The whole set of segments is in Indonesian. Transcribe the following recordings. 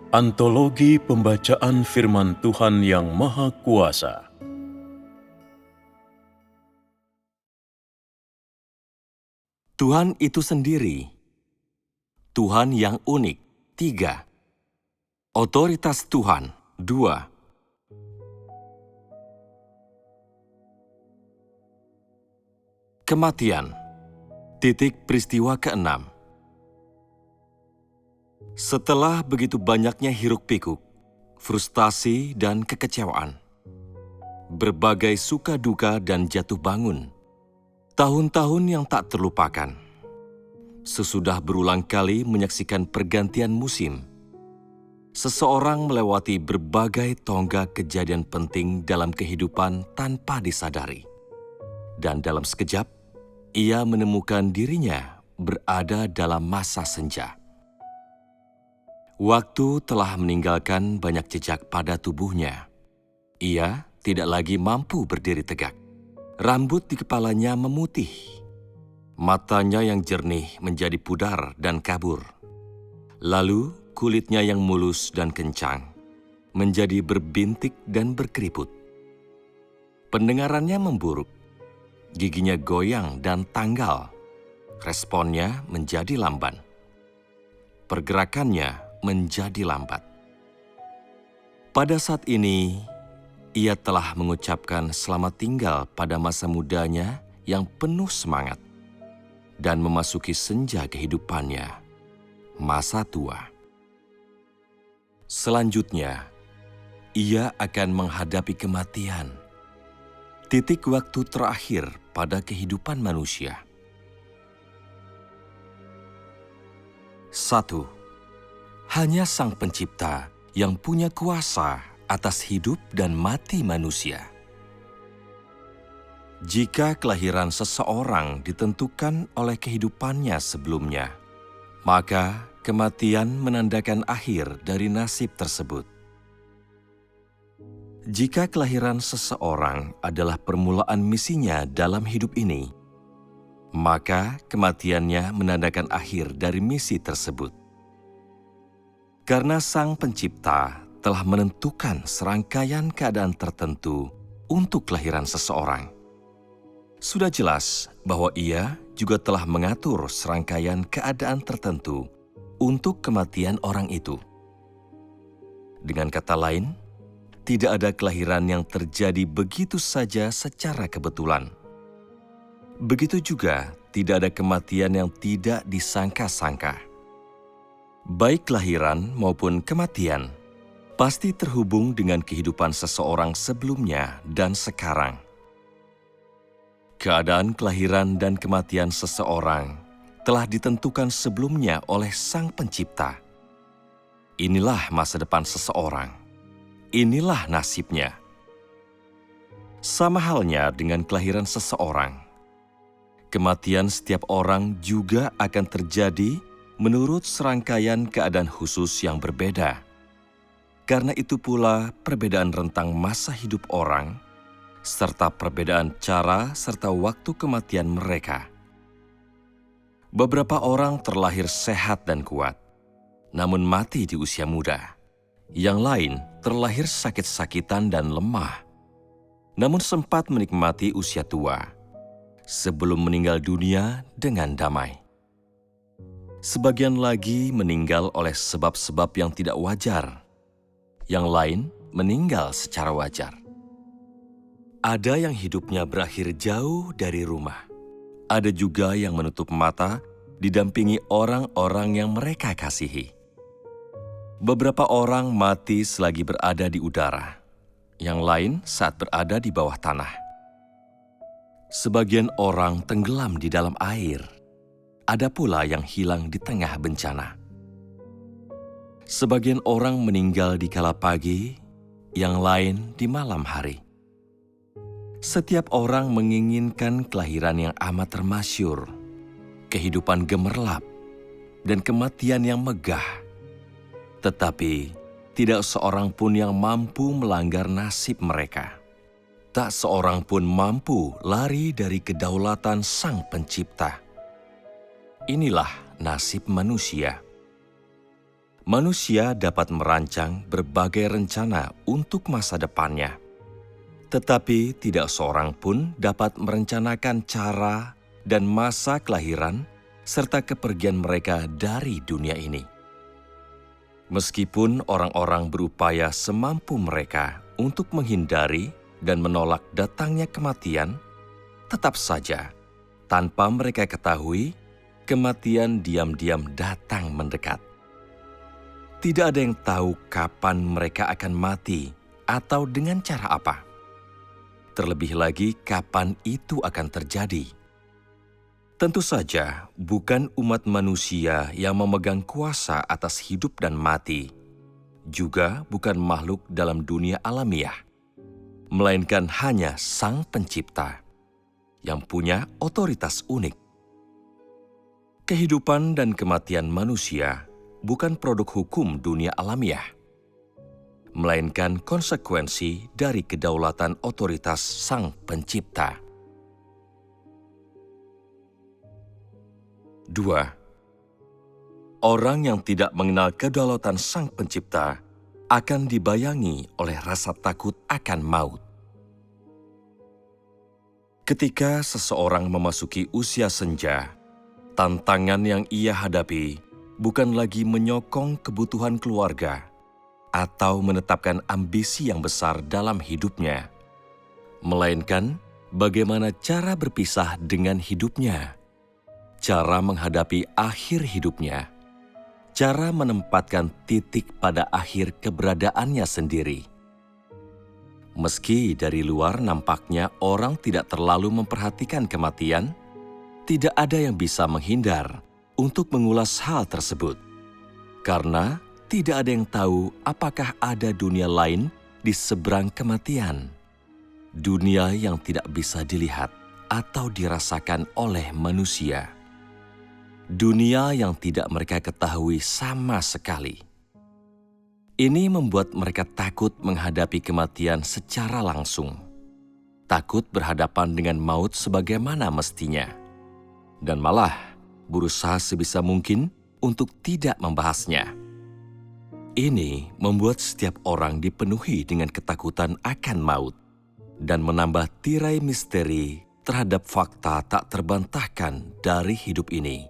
Antologi Pembacaan Firman Tuhan yang Maha Kuasa. Tuhan itu sendiri. Tuhan yang unik. 3. Otoritas Tuhan. 2. Kematian. Titik peristiwa ke-6. Setelah begitu banyaknya hiruk-pikuk, frustasi dan kekecewaan, berbagai suka duka dan jatuh bangun, tahun-tahun yang tak terlupakan, sesudah berulang kali menyaksikan pergantian musim, seseorang melewati berbagai tonggak kejadian penting dalam kehidupan tanpa disadari. Dan dalam sekejap, ia menemukan dirinya berada dalam masa senja. Waktu telah meninggalkan banyak jejak pada tubuhnya. Ia tidak lagi mampu berdiri tegak. Rambut di kepalanya memutih. Matanya yang jernih menjadi pudar dan kabur. Lalu kulitnya yang mulus dan kencang menjadi berbintik dan berkeriput. Pendengarannya memburuk. Giginya goyang dan tanggal. Responnya menjadi lamban. Pergerakannya menjadi lambat. Pada saat ini, ia telah mengucapkan selamat tinggal pada masa mudanya yang penuh semangat dan memasuki senja kehidupannya, masa tua. Selanjutnya, ia akan menghadapi kematian, titik waktu terakhir pada kehidupan manusia. 1. Hanya Sang Pencipta yang punya kuasa atas hidup dan mati manusia. Jika kelahiran seseorang ditentukan oleh kehidupannya sebelumnya, maka kematian menandakan akhir dari nasib tersebut. Jika kelahiran seseorang adalah permulaan misinya dalam hidup ini, maka kematiannya menandakan akhir dari misi tersebut. Karena Sang Pencipta telah menentukan serangkaian keadaan tertentu untuk kelahiran seseorang, sudah jelas bahwa Ia juga telah mengatur serangkaian keadaan tertentu untuk kematian orang itu. Dengan kata lain, tidak ada kelahiran yang terjadi begitu saja secara kebetulan. Begitu juga tidak ada kematian yang tidak disangka-sangka. Baik kelahiran maupun kematian pasti terhubung dengan kehidupan seseorang sebelumnya dan sekarang. Keadaan kelahiran dan kematian seseorang telah ditentukan sebelumnya oleh Sang Pencipta. Inilah masa depan seseorang. Inilah nasibnya. Sama halnya dengan kelahiran seseorang, kematian setiap orang juga akan terjadi menurut serangkaian keadaan khusus yang berbeda. Karena itu pula perbedaan rentang masa hidup orang, serta perbedaan cara serta waktu kematian mereka. Beberapa orang terlahir sehat dan kuat, namun mati di usia muda. Yang lain terlahir sakit-sakitan dan lemah, namun sempat menikmati usia tua, sebelum meninggal dunia dengan damai. Sebagian lagi meninggal oleh sebab-sebab yang tidak wajar. Yang lain meninggal secara wajar. Ada yang hidupnya berakhir jauh dari rumah. Ada juga yang menutup mata didampingi orang-orang yang mereka kasihi. Beberapa orang mati selagi berada di udara. Yang lain saat berada di bawah tanah. Sebagian orang tenggelam di dalam air. Ada pula yang hilang di tengah bencana. Sebagian orang meninggal di kala pagi, yang lain di malam hari. Setiap orang menginginkan kelahiran yang amat termasyur, kehidupan gemerlap, dan kematian yang megah. Tetapi tidak seorang pun yang mampu melanggar nasib mereka. Tak seorang pun mampu lari dari kedaulatan Sang Pencipta. Inilah nasib manusia. manusia dapat merancang berbagai rencana untuk masa depannya. Tetapi tidak seorang pun dapat merencanakan cara dan masa kelahiran serta kepergian mereka dari dunia ini. Meskipun orang-orang berupaya semampu mereka untuk menghindari dan menolak datangnya kematian, tetap saja, tanpa mereka ketahui, kematian diam-diam datang mendekat. Tidak ada yang tahu kapan mereka akan mati atau dengan cara apa. Terlebih lagi kapan itu akan terjadi. Tentu saja bukan umat manusia yang memegang kuasa atas hidup dan mati, juga bukan makhluk dalam dunia alamiah, melainkan hanya Sang Pencipta yang punya otoritas unik. Kehidupan dan kematian manusia bukan produk hukum dunia alamiah, melainkan konsekuensi dari kedaulatan otoritas Sang Pencipta. 2. Orang yang tidak mengenal kedaulatan Sang Pencipta akan dibayangi oleh rasa takut akan maut. Ketika seseorang memasuki usia senja, tantangan yang ia hadapi bukan lagi menyokong kebutuhan keluarga atau menetapkan ambisi yang besar dalam hidupnya, melainkan bagaimana cara berpisah dengan hidupnya, cara menghadapi akhir hidupnya, cara menempatkan titik pada akhir keberadaannya sendiri. Meski dari luar nampaknya orang tidak terlalu memperhatikan kematian, tidak ada yang bisa menghindar untuk mengulas hal tersebut, karena tidak ada yang tahu apakah ada dunia lain di seberang kematian, dunia yang tidak bisa dilihat atau dirasakan oleh manusia, dunia yang tidak mereka ketahui sama sekali. Ini membuat mereka takut menghadapi kematian secara langsung, takut berhadapan dengan maut sebagaimana mestinya, dan malah berusaha sebisa mungkin untuk tidak membahasnya. Ini membuat setiap orang dipenuhi dengan ketakutan akan maut dan menambah tirai misteri terhadap fakta tak terbantahkan dari hidup ini,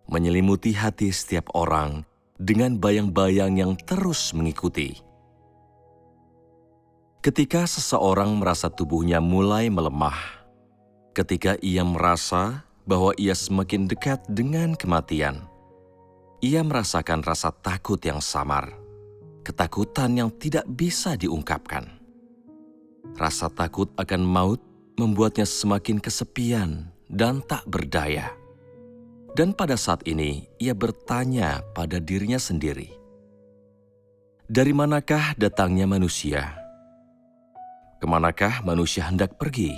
menyelimuti hati setiap orang dengan bayang-bayang yang terus mengikuti. Ketika seseorang merasa tubuhnya mulai melemah, ketika ia merasa bahwa ia semakin dekat dengan kematian, ia merasakan rasa takut yang samar, ketakutan yang tidak bisa diungkapkan. Rasa takut akan maut membuatnya semakin kesepian dan tak berdaya. Dan pada saat ini, ia bertanya pada dirinya sendiri, dari manakah datangnya manusia? Kemanakah manusia hendak pergi?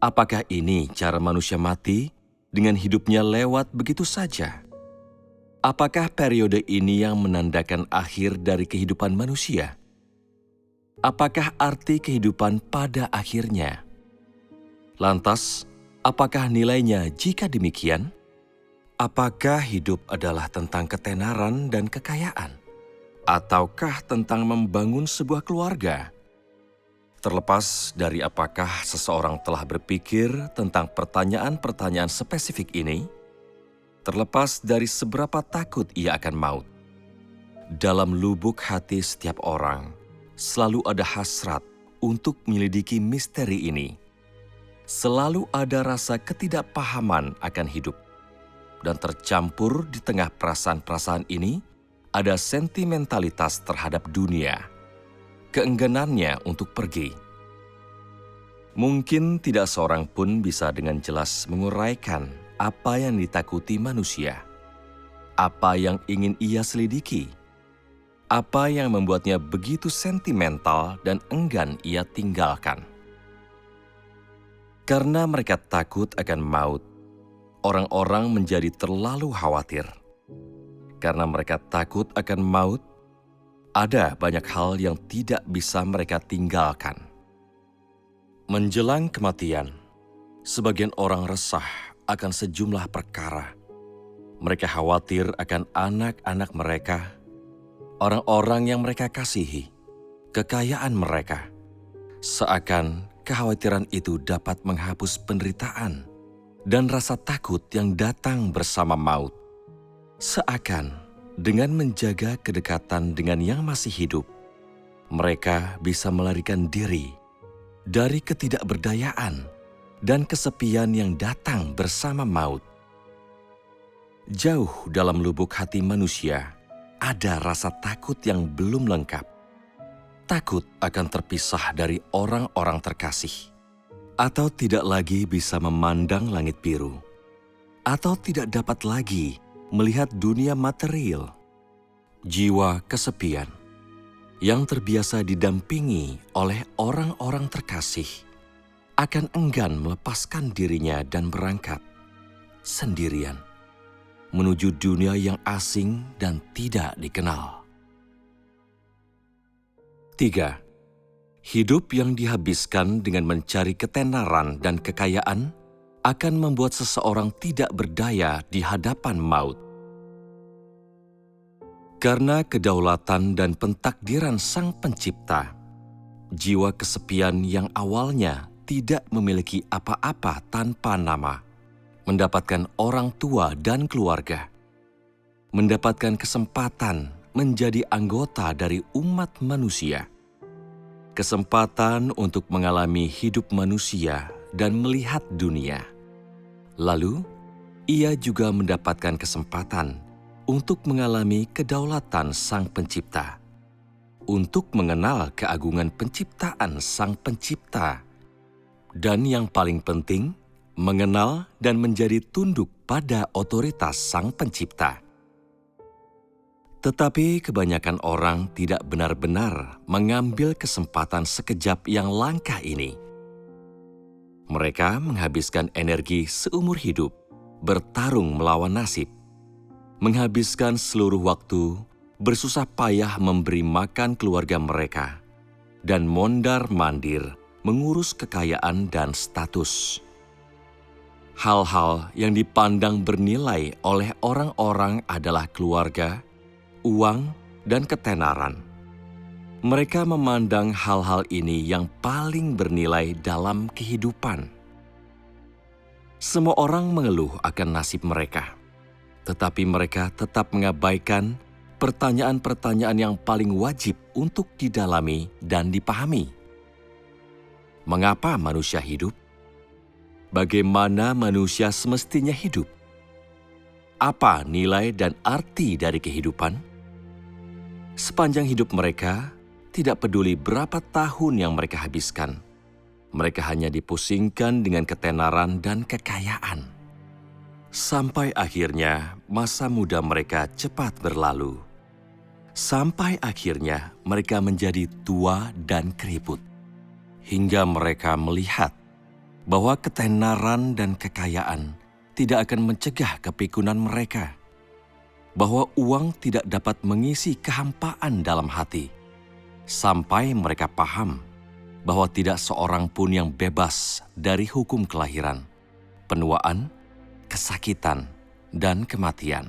Apakah ini cara manusia mati dengan hidupnya lewat begitu saja? Apakah periode ini yang menandakan akhir dari kehidupan manusia? Apakah arti kehidupan pada akhirnya? Lantas, apakah nilainya jika demikian? Apakah hidup adalah tentang ketenaran dan kekayaan? Ataukah tentang membangun sebuah keluarga? Terlepas dari apakah seseorang telah berpikir tentang pertanyaan-pertanyaan spesifik ini, terlepas dari seberapa takut ia akan maut, dalam lubuk hati setiap orang selalu ada hasrat untuk menyelidiki misteri ini. Selalu ada rasa ketidakpahaman akan hidup, dan tercampur di tengah perasaan-perasaan ini ada sentimentalitas terhadap dunia, keengganannya untuk pergi. Mungkin tidak seorang pun bisa dengan jelas menguraikan apa yang ditakuti manusia, apa yang ingin ia selidiki, apa yang membuatnya begitu sentimental dan enggan ia tinggalkan. Karena mereka takut akan maut, orang-orang menjadi terlalu khawatir. Karena mereka takut akan maut, ada banyak hal yang tidak bisa mereka tinggalkan. Menjelang kematian, sebagian orang resah akan sejumlah perkara. Mereka khawatir akan anak-anak mereka, orang-orang yang mereka kasihi, kekayaan mereka. Seakan kekhawatiran itu dapat menghapus penderitaan dan rasa takut yang datang bersama maut. Seakan dengan menjaga kedekatan dengan yang masih hidup, mereka bisa melarikan diri dari ketidakberdayaan dan kesepian yang datang bersama maut. Jauh dalam lubuk hati manusia, ada rasa takut yang belum lengkap. Takut akan terpisah dari orang-orang terkasih, atau tidak lagi bisa memandang langit biru, atau tidak dapat lagi melihat dunia material. Jiwa kesepian yang terbiasa didampingi oleh orang-orang terkasih akan enggan melepaskan dirinya dan berangkat sendirian menuju dunia yang asing dan tidak dikenal. 3. Hidup yang dihabiskan dengan mencari ketenaran dan kekayaan akan membuat seseorang tidak berdaya di hadapan maut. Karena kedaulatan dan pentakdiran Sang Pencipta, jiwa kesepian yang awalnya tidak memiliki apa-apa tanpa nama, mendapatkan orang tua dan keluarga, mendapatkan kesempatan menjadi anggota dari umat manusia, kesempatan untuk mengalami hidup manusia dan melihat dunia. Lalu, ia juga mendapatkan kesempatan untuk mengalami kedaulatan Sang Pencipta, untuk mengenal keagungan penciptaan Sang Pencipta, dan yang paling penting, mengenal dan menjadi tunduk pada otoritas Sang Pencipta. Tetapi kebanyakan orang tidak benar-benar mengambil kesempatan sekejap yang langka ini. Mereka menghabiskan energi seumur hidup, bertarung melawan nasib, menghabiskan seluruh waktu bersusah payah memberi makan keluarga mereka, dan mondar-mandir mengurus kekayaan dan status. Hal-hal yang dipandang bernilai oleh orang-orang adalah keluarga, uang, dan ketenaran. Mereka memandang hal-hal ini yang paling bernilai dalam kehidupan. Semua orang mengeluh akan nasib mereka, tetapi mereka tetap mengabaikan pertanyaan-pertanyaan yang paling wajib untuk didalami dan dipahami. Mengapa manusia hidup? Bagaimana manusia semestinya hidup? Apa nilai dan arti dari kehidupan? Sepanjang hidup mereka, tidak peduli berapa tahun yang mereka habiskan, mereka hanya dipusingkan dengan ketenaran dan kekayaan. Sampai akhirnya masa muda mereka cepat berlalu. Sampai akhirnya mereka menjadi tua dan keriput. Hingga mereka melihat bahwa ketenaran dan kekayaan tidak akan mencegah kepikunan mereka, bahwa uang tidak dapat mengisi kehampaan dalam hati, sampai mereka paham bahwa tidak seorang pun yang bebas dari hukum kelahiran, penuaan, kesakitan, dan kematian,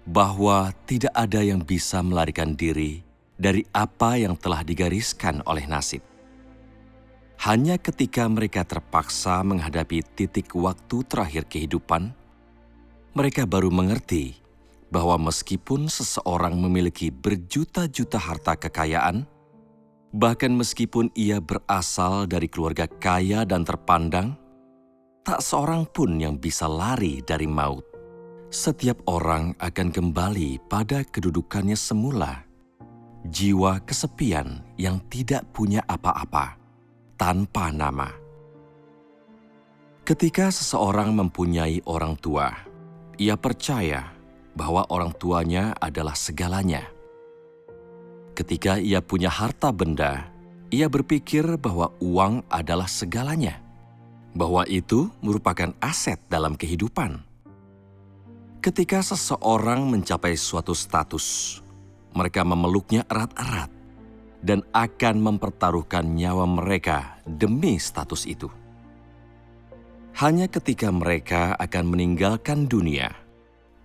bahwa tidak ada yang bisa melarikan diri dari apa yang telah digariskan oleh nasib. Hanya ketika mereka terpaksa menghadapi titik waktu terakhir kehidupan, mereka baru mengerti bahwa meskipun seseorang memiliki berjuta-juta harta kekayaan, bahkan meskipun ia berasal dari keluarga kaya dan terpandang, tak seorang pun yang bisa lari dari maut. Setiap orang akan kembali pada kedudukannya semula, jiwa kesepian yang tidak punya apa-apa, tanpa nama. Ketika seseorang mempunyai orang tua, ia percaya bahwa orang tuanya adalah segalanya. Ketika ia punya harta benda, ia berpikir bahwa uang adalah segalanya, bahwa itu merupakan aset dalam kehidupan. Ketika seseorang mencapai suatu status, mereka memeluknya erat-erat dan akan mempertaruhkan nyawa mereka demi status itu. Hanya ketika mereka akan meninggalkan dunia,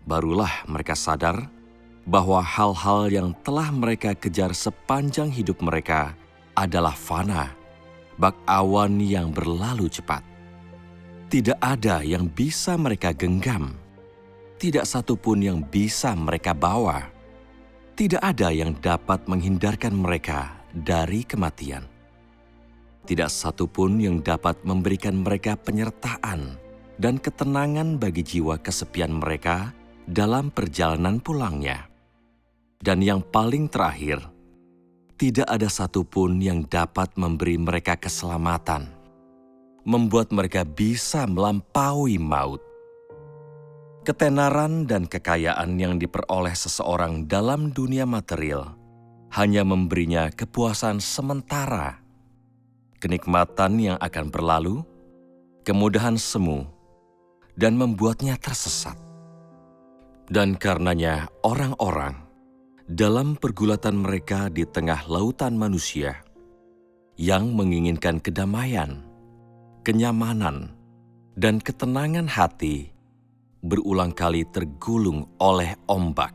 barulah mereka sadar bahwa hal-hal yang telah mereka kejar sepanjang hidup mereka adalah fana, bak awan yang berlalu cepat. Tidak ada yang bisa mereka genggam, tidak satu pun yang bisa mereka bawa. Tidak ada yang dapat menghindarkan mereka dari kematian. Tidak satu pun yang dapat memberikan mereka penyertaan dan ketenangan bagi jiwa kesepian mereka dalam perjalanan pulangnya. Dan yang paling terakhir, tidak ada satupun yang dapat memberi mereka keselamatan, membuat mereka bisa melampaui maut. Ketenaran dan kekayaan yang diperoleh seseorang dalam dunia material hanya memberinya kepuasan sementara, kenikmatan yang akan berlalu, kemudahan semu, dan membuatnya tersesat. Dan karenanya orang-orang dalam pergulatan mereka di tengah lautan manusia yang menginginkan kedamaian, kenyamanan, dan ketenangan hati berulang kali tergulung oleh ombak.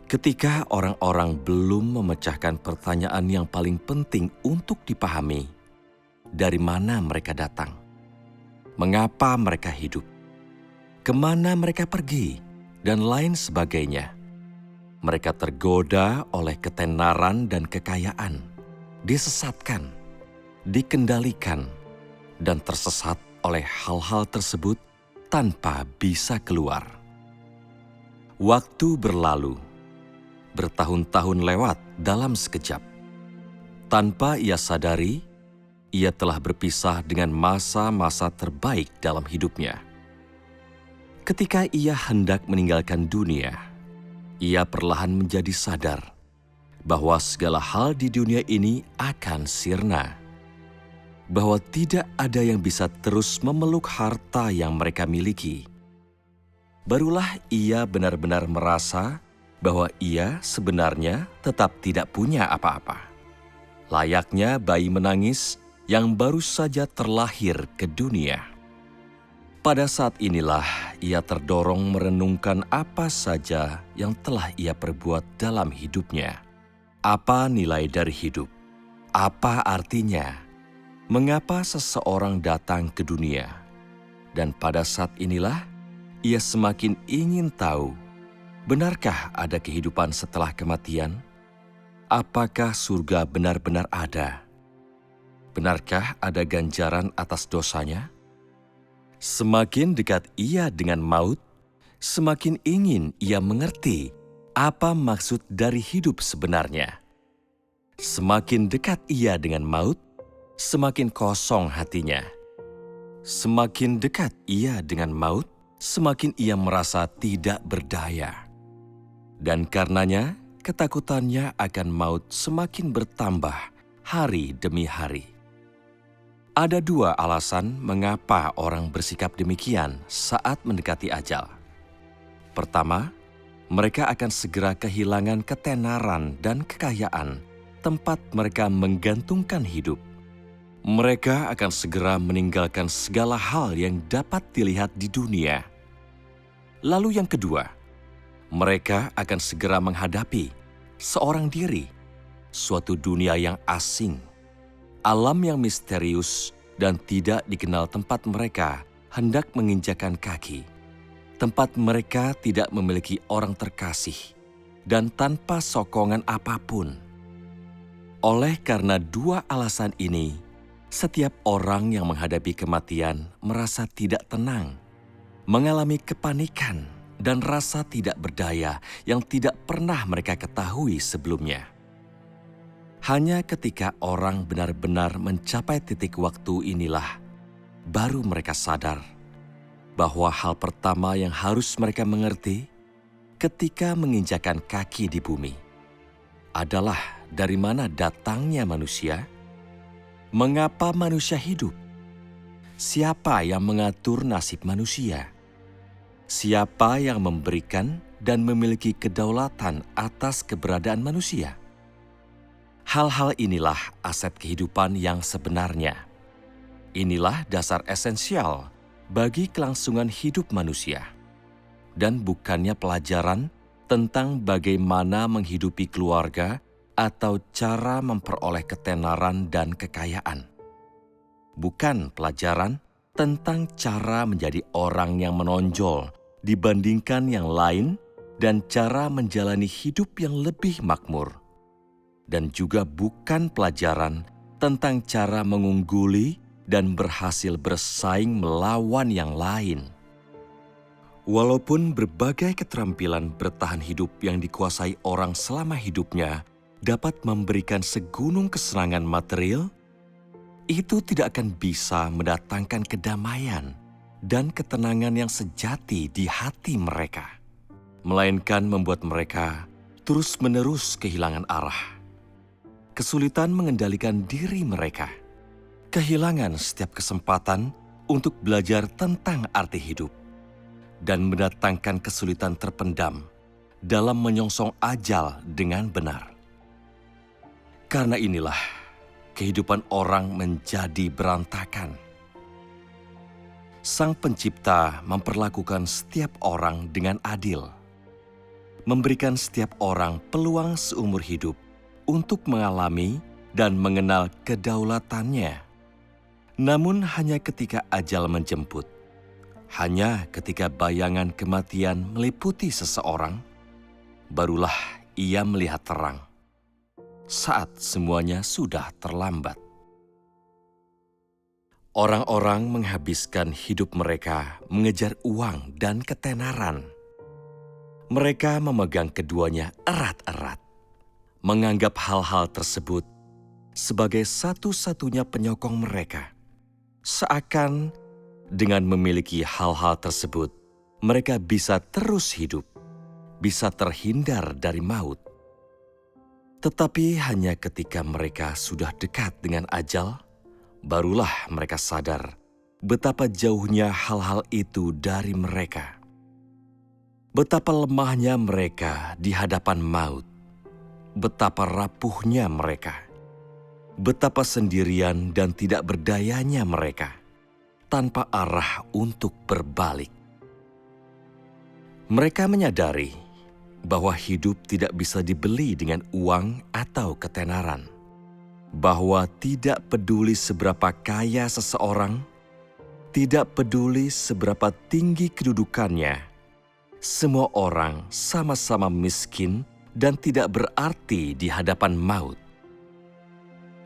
Ketika orang-orang belum memecahkan pertanyaan yang paling penting untuk dipahami, dari mana mereka datang, mengapa mereka hidup, kemana mereka pergi, dan lain sebagainya, mereka tergoda oleh ketenaran dan kekayaan, disesatkan, dikendalikan, dan tersesat oleh hal-hal tersebut tanpa bisa keluar. Waktu berlalu, bertahun-tahun lewat dalam sekejap. Tanpa ia sadari, ia telah berpisah dengan masa-masa terbaik dalam hidupnya. Ketika ia hendak meninggalkan dunia, ia perlahan menjadi sadar bahwa segala hal di dunia ini akan sirna, bahwa tidak ada yang bisa terus memeluk harta yang mereka miliki. Barulah ia benar-benar merasa bahwa ia sebenarnya tetap tidak punya apa-apa. Layaknya bayi menangis yang baru saja terlahir ke dunia. Pada saat inilah ia terdorong merenungkan apa saja yang telah ia perbuat dalam hidupnya. Apa nilai dari hidup? Apa artinya? Mengapa seseorang datang ke dunia? Dan pada saat inilah, ia semakin ingin tahu, benarkah ada kehidupan setelah kematian? Apakah surga benar-benar ada? Benarkah ada ganjaran atas dosanya? Semakin dekat ia dengan maut, semakin ingin ia mengerti apa maksud dari hidup sebenarnya. Semakin dekat ia dengan maut, semakin kosong hatinya. Semakin dekat ia dengan maut, semakin ia merasa tidak berdaya. Dan karenanya, ketakutannya akan maut semakin bertambah hari demi hari. Ada dua alasan mengapa orang bersikap demikian saat mendekati ajal. Pertama, mereka akan segera kehilangan ketenaran dan kekayaan tempat mereka menggantungkan hidup. Mereka akan segera meninggalkan segala hal yang dapat dilihat di dunia. Lalu yang kedua, mereka akan segera menghadapi seorang diri, suatu dunia yang asing, alam yang misterius dan tidak dikenal tempat mereka hendak menginjakan kaki. Tempat mereka tidak memiliki orang terkasih dan tanpa sokongan apapun. Oleh karena dua alasan ini, setiap orang yang menghadapi kematian merasa tidak tenang, mengalami kepanikan dan rasa tidak berdaya yang tidak pernah mereka ketahui sebelumnya. Hanya ketika orang benar-benar mencapai titik waktu inilah, baru mereka sadar bahwa hal pertama yang harus mereka mengerti ketika menginjakan kaki di bumi adalah dari mana datangnya manusia. Mengapa manusia hidup? Siapa yang mengatur nasib manusia? Siapa yang memberikan dan memiliki kedaulatan atas keberadaan manusia? Hal-hal inilah aset kehidupan yang sebenarnya. Inilah dasar esensial bagi kelangsungan hidup manusia. dan bukannya pelajaran tentang bagaimana menghidupi keluarga atau cara memperoleh ketenaran dan kekayaan. Bukan pelajaran tentang cara menjadi orang yang menonjol dibandingkan yang lain dan cara menjalani hidup yang lebih makmur. Dan juga bukan pelajaran tentang cara mengungguli dan berhasil bersaing melawan yang lain. Walaupun berbagai keterampilan bertahan hidup yang dikuasai orang selama hidupnya dapat memberikan segunung kesenangan material, itu tidak akan bisa mendatangkan kedamaian dan ketenangan yang sejati di hati mereka, melainkan membuat mereka terus-menerus kehilangan arah, kesulitan mengendalikan diri mereka, kehilangan setiap kesempatan untuk belajar tentang arti hidup, dan mendatangkan kesulitan terpendam dalam menyongsong ajal dengan benar. Karena inilah, kehidupan orang menjadi berantakan. Sang Pencipta memperlakukan setiap orang dengan adil, memberikan setiap orang peluang seumur hidup untuk mengalami dan mengenal kedaulatannya. Namun hanya ketika ajal menjemput, hanya ketika bayangan kematian meliputi seseorang, barulah ia melihat terang. Saat semuanya sudah terlambat. Orang-orang menghabiskan hidup mereka mengejar uang dan ketenaran. Mereka memegang keduanya erat-erat, menganggap hal-hal tersebut sebagai satu-satunya penyokong mereka. Seakan dengan memiliki hal-hal tersebut, mereka bisa terus hidup, bisa terhindar dari maut. Tetapi hanya ketika mereka sudah dekat dengan ajal, barulah mereka sadar betapa jauhnya hal-hal itu dari mereka. Betapa lemahnya mereka di hadapan maut. Betapa rapuhnya mereka. Betapa sendirian dan tidak berdayanya mereka, tanpa arah untuk berbalik. Mereka menyadari bahwa hidup tidak bisa dibeli dengan uang atau ketenaran, bahwa tidak peduli seberapa kaya seseorang, tidak peduli seberapa tinggi kedudukannya, semua orang sama-sama miskin dan tidak berarti di hadapan maut.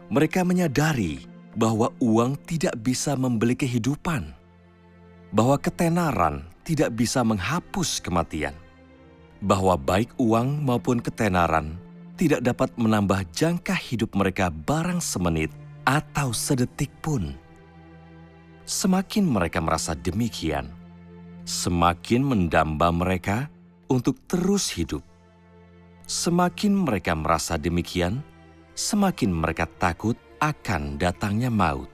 Mereka menyadari bahwa uang tidak bisa membeli kehidupan, bahwa ketenaran tidak bisa menghapus kematian, bahwa baik uang maupun ketenaran tidak dapat menambah jangka hidup mereka barang semenit atau sedetik pun. Semakin mereka merasa demikian, semakin mendamba mereka untuk terus hidup. Semakin mereka merasa demikian, semakin mereka takut akan datangnya maut.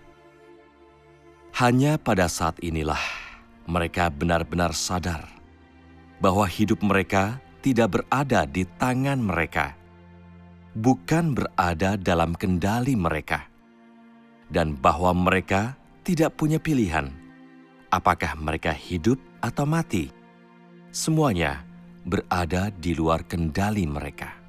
Hanya pada saat inilah mereka benar-benar sadar bahwa hidup mereka tidak berada di tangan mereka, bukan berada dalam kendali mereka, dan bahwa mereka tidak punya pilihan apakah mereka hidup atau mati. Semuanya berada di luar kendali mereka.